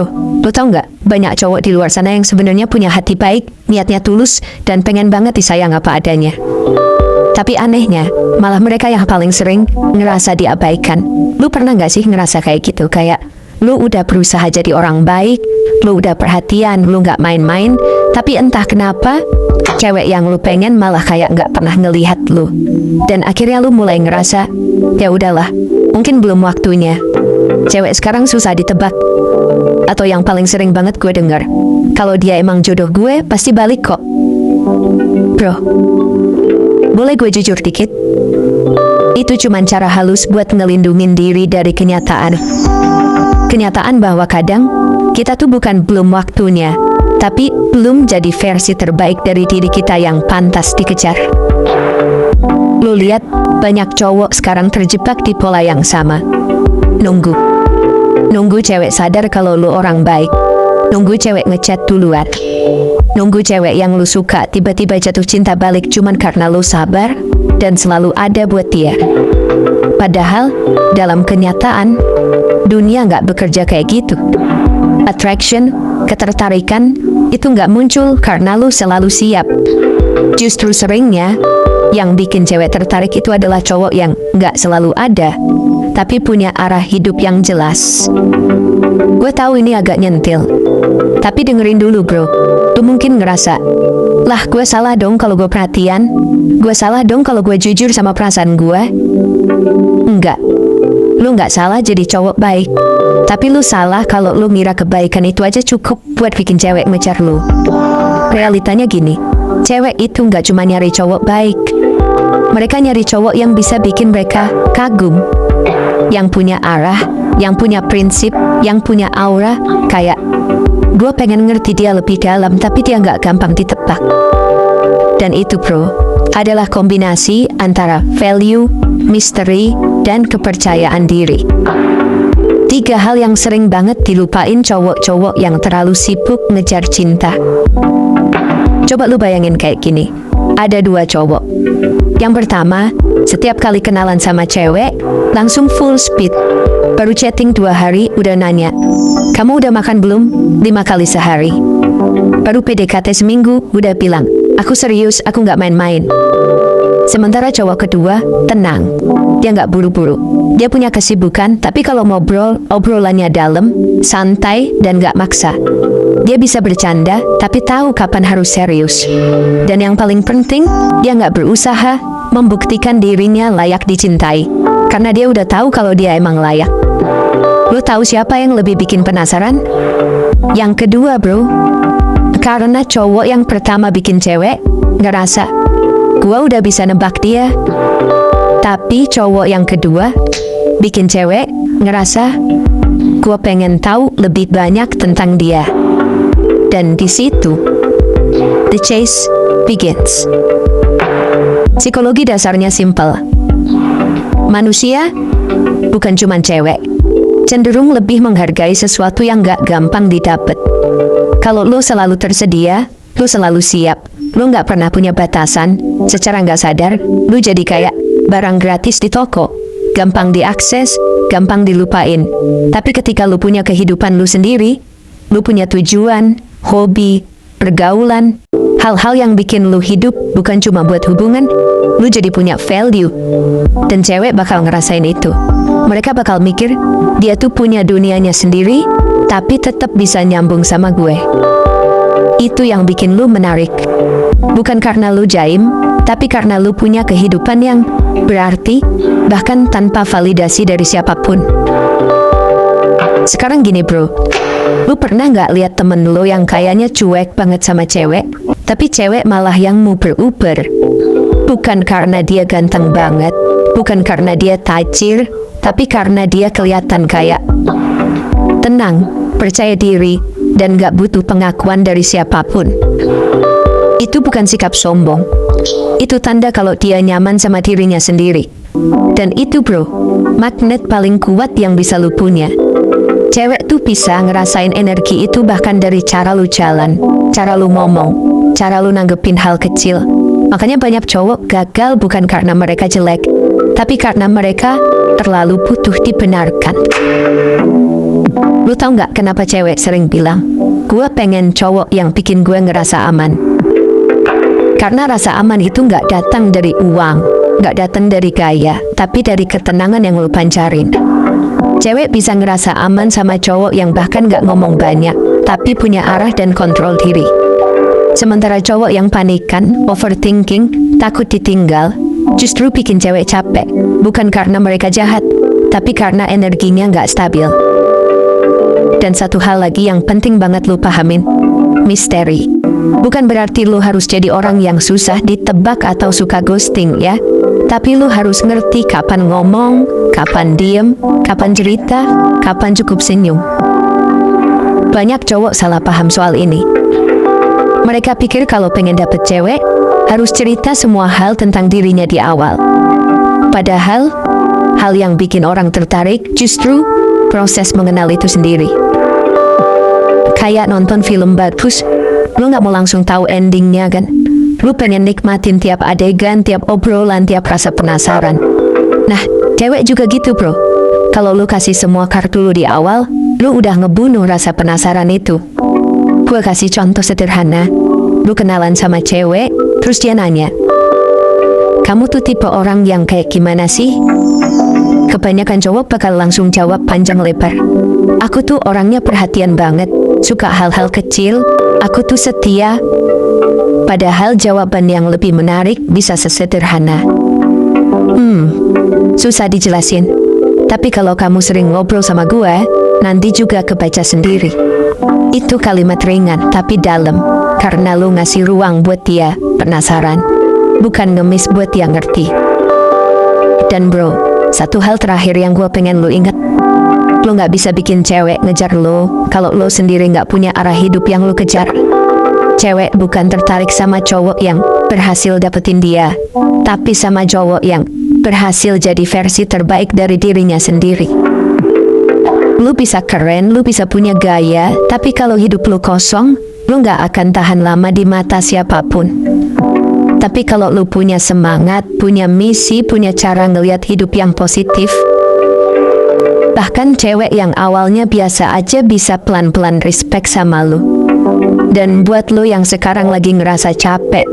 bro, lo tau nggak? Banyak cowok di luar sana yang sebenarnya punya hati baik, niatnya tulus, dan pengen banget disayang apa adanya. Tapi anehnya, malah mereka yang paling sering ngerasa diabaikan. Lu pernah nggak sih ngerasa kayak gitu? Kayak lu udah berusaha jadi orang baik, lu udah perhatian, lu nggak main-main, tapi entah kenapa cewek yang lu pengen malah kayak nggak pernah ngelihat lu. Dan akhirnya lu mulai ngerasa, ya udahlah, mungkin belum waktunya. Cewek sekarang susah ditebak. Atau yang paling sering banget gue denger, kalau dia emang jodoh gue, pasti balik kok. Bro, boleh gue jujur dikit? Itu cuman cara halus buat ngelindungin diri dari kenyataan. Kenyataan bahwa kadang kita tuh bukan belum waktunya, tapi belum jadi versi terbaik dari diri kita yang pantas dikejar. Lu lihat, banyak cowok sekarang terjebak di pola yang sama. Nunggu cewek sadar kalau lu orang baik. Nunggu cewek ngechat duluan. Nunggu cewek yang lu suka tiba-tiba jatuh cinta balik cuman karena lu sabar dan selalu ada buat dia. Padahal, dalam kenyataan, dunia nggak bekerja kayak gitu. Attraction, ketertarikan, itu nggak muncul karena lu selalu siap. Justru seringnya, yang bikin cewek tertarik itu adalah cowok yang nggak selalu ada, tapi punya arah hidup yang jelas. Gue tahu ini agak nyentil, tapi dengerin dulu bro. Lu mungkin ngerasa, lah gue salah dong kalau gue perhatian, gue salah dong kalau gue jujur sama perasaan gue. Enggak, lu nggak salah jadi cowok baik, tapi lu salah kalau lu ngira kebaikan itu aja cukup buat bikin cewek ngejar lu. Realitanya gini, cewek itu nggak cuma nyari cowok baik, mereka nyari cowok yang bisa bikin mereka kagum, yang punya arah, yang punya prinsip, yang punya aura, kayak gue pengen ngerti dia lebih dalam tapi dia nggak gampang ditebak. Dan itu bro, adalah kombinasi antara value, misteri, dan kepercayaan diri. 3 hal yang sering banget dilupain cowok-cowok yang terlalu sibuk ngejar cinta. Coba lu bayangin kayak gini, ada 2 cowok. Yang pertama, setiap kali kenalan sama cewek, langsung full speed. Baru chatting 2 hari, udah nanya, kamu udah makan belum? 5 kali sehari. Baru PDKT seminggu, udah bilang, aku serius, aku nggak main-main. Sementara cowok kedua, tenang. Dia nggak buru-buru. Dia punya kesibukan, tapi kalau ngobrol, obrolannya dalam, santai, dan nggak maksa. Dia bisa bercanda, tapi tahu kapan harus serius. Dan yang paling penting, dia nggak berusaha membuktikan dirinya layak dicintai. Karena dia udah tahu kalau dia emang layak. Lo tahu siapa yang lebih bikin penasaran? Yang kedua bro. Karena cowok yang pertama bikin cewek ngerasa, gua udah bisa nebak dia. Tapi cowok yang kedua bikin cewek ngerasa, gua pengen tahu lebih banyak tentang dia. Dan di situ, the chase begins. Psikologi dasarnya simple. Manusia, bukan cuma cewek, cenderung lebih menghargai sesuatu yang gak gampang didapat. Kalau lo selalu tersedia, lo selalu siap, lo gak pernah punya batasan, secara gak sadar, lo jadi kayak barang gratis di toko. Gampang diakses, gampang dilupain. Tapi ketika lo punya kehidupan lo sendiri, lo punya tujuan, hobi, pergaulan, hal-hal yang bikin lo hidup bukan cuma buat hubungan, lo jadi punya value. Dan cewek bakal ngerasain itu. Mereka bakal mikir, dia tuh punya dunianya sendiri, tapi tetap bisa nyambung sama gue. Itu yang bikin lu menarik. Bukan karena lu jaim, tapi karena lu punya kehidupan yang berarti, bahkan tanpa validasi dari siapapun. Sekarang gini bro, lu pernah nggak lihat temen lu yang kayaknya cuek banget sama cewek, tapi cewek malah yang nguber-uber? Bukan karena dia ganteng banget, bukan karena dia tajir, tapi karena dia kelihatan kayak tenang, percaya diri, dan gak butuh pengakuan dari siapapun. Itu bukan sikap sombong. Itu tanda kalau dia nyaman sama dirinya sendiri. Dan itu bro, magnet paling kuat yang bisa lu punya. Cewek tuh bisa ngerasain energi itu bahkan dari cara lu jalan, cara lu ngomong, cara lu nanggepin hal kecil. Makanya banyak cowok gagal bukan karena mereka jelek, tapi karena mereka terlalu butuh dibenarkan. Lu tau gak kenapa cewek sering bilang, gue pengen cowok yang bikin gue ngerasa aman? Karena rasa aman itu gak datang dari uang, gak datang dari gaya, tapi dari ketenangan yang lu pancarin. Cewek bisa ngerasa aman sama cowok yang bahkan gak ngomong banyak, tapi punya arah dan kontrol diri. Sementara cowok yang panikan, overthinking, takut ditinggal, justru bikin cewek capek. Bukan karena mereka jahat, tapi karena energinya gak stabil. Dan satu hal lagi yang penting banget lu pahamin, misteri. Bukan berarti lu harus jadi orang yang susah ditebak atau suka ghosting ya. Tapi lu harus ngerti kapan ngomong, kapan diem, kapan cerita, kapan cukup senyum. Banyak cowok salah paham soal ini. Mereka pikir kalau pengen dapet cewek, harus cerita semua hal tentang dirinya di awal. Padahal, hal yang bikin orang tertarik justru proses mengenal itu sendiri. Kayak nonton film bagus, lu gak mau langsung tahu endingnya kan? Lu pengen nikmatin tiap adegan, tiap obrolan, tiap rasa penasaran. Nah, cewek juga gitu bro. Kalau lu kasih semua kartu lu di awal, lu udah ngebunuh rasa penasaran itu. Gue kasih contoh sederhana. Lu kenalan sama cewek, terus dia nanya, kamu tuh tipe orang yang kayak gimana sih? Kebanyakan cowok bakal langsung jawab panjang lebar. Aku tuh orangnya perhatian banget, suka hal-hal kecil, aku tuh setia. Padahal jawaban yang lebih menarik bisa sesederhana, susah dijelasin. Tapi kalau kamu sering ngobrol sama gue, nanti juga kebaca sendiri. Itu kalimat ringan tapi dalam, karena lu ngasih ruang buat dia penasaran, bukan ngemis buat dia ngerti. Dan bro, satu hal terakhir yang gue pengen lu ingat, lu gak bisa bikin cewek ngejar lu kalau lu sendiri gak punya arah hidup yang lu kejar. Cewek bukan tertarik sama cowok yang berhasil dapetin dia, tapi sama cowok yang berhasil jadi versi terbaik dari dirinya sendiri. Lu bisa keren, lu bisa punya gaya, tapi kalau hidup lu kosong, lu gak akan tahan lama di mata siapapun. Tapi kalau lu punya semangat, punya misi, punya cara ngelihat hidup yang positif, bahkan cewek yang awalnya biasa aja bisa pelan-pelan respect sama lu. Dan buat lu yang sekarang lagi ngerasa capek,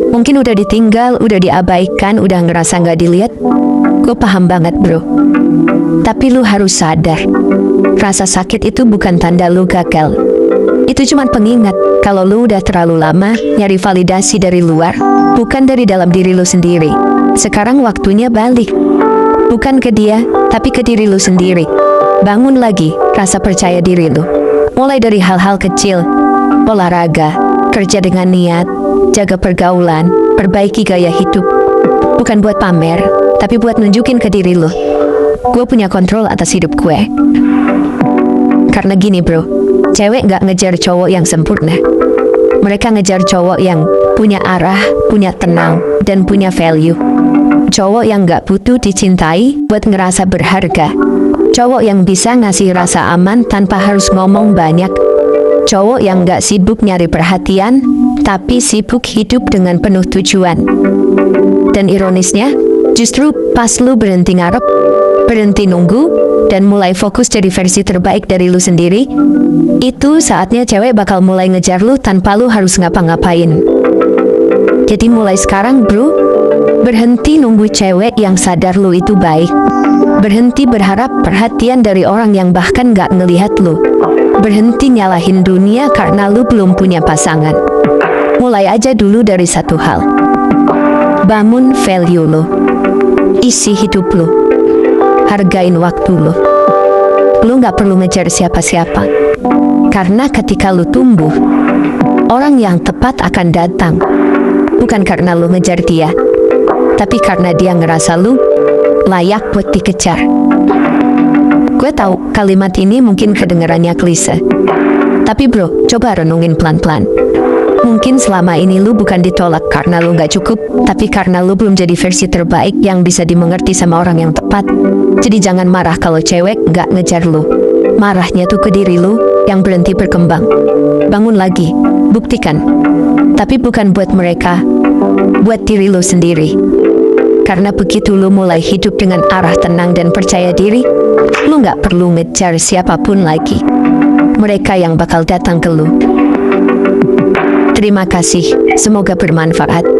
mungkin udah ditinggal, udah diabaikan, udah ngerasa gak dilihat, gue paham banget bro. Tapi lu harus sadar, rasa sakit itu bukan tanda lu gagal. Itu cuma pengingat kalau lu udah terlalu lama nyari validasi dari luar, bukan dari dalam diri lu sendiri. Sekarang waktunya balik, bukan ke dia, tapi ke diri lu sendiri. Bangun lagi rasa percaya diri lu, mulai dari hal-hal kecil. Olahraga, kerja dengan niat, jaga pergaulan, perbaiki gaya hidup. Bukan buat pamer, tapi buat nunjukin ke diri lo, gue punya kontrol atas hidup gue. Karena gini bro, cewek gak ngejar cowok yang sempurna. Mereka ngejar cowok yang punya arah, punya tenang, dan punya value. Cowok yang gak butuh dicintai buat ngerasa berharga. Cowok yang bisa ngasih rasa aman tanpa harus ngomong banyak. Cowok yang gak sibuk nyari perhatian, tapi sibuk hidup dengan penuh tujuan. Dan ironisnya, justru pas lu berhenti ngarep, berhenti nunggu, dan mulai fokus jadi versi terbaik dari lu sendiri, itu saatnya cewek bakal mulai ngejar lu tanpa lu harus ngapa-ngapain. Jadi mulai sekarang bro, berhenti nunggu cewek yang sadar lu itu baik. Berhenti berharap perhatian dari orang yang bahkan gak ngelihat lu. Berhenti nyalahin dunia karena lu belum punya pasangan. Mulai aja dulu dari satu hal. Bangun value lu. Isi hidup lu. Hargain waktu lu. Lu gak perlu ngejar siapa-siapa. Karena ketika lu tumbuh, orang yang tepat akan datang. Bukan karena lu ngejar dia, tapi karena dia ngerasa lu layak buat dikejar. Gue tahu kalimat ini mungkin kedengarannya klise, tapi bro, coba renungin pelan-pelan. Mungkin selama ini lu bukan ditolak karena lu gak cukup, tapi karena lu belum jadi versi terbaik yang bisa dimengerti sama orang yang tepat. Jadi jangan marah kalau cewek gak ngejar lu. Marahnya tuh ke diri lu yang berhenti berkembang. Bangun lagi, buktikan. Tapi bukan buat mereka, buat diri lu sendiri. Karena begitu lu mulai hidup dengan arah tenang dan percaya diri, lu nggak perlu ngejar siapapun lagi. Mereka yang bakal datang ke lu. Terima kasih, semoga bermanfaat.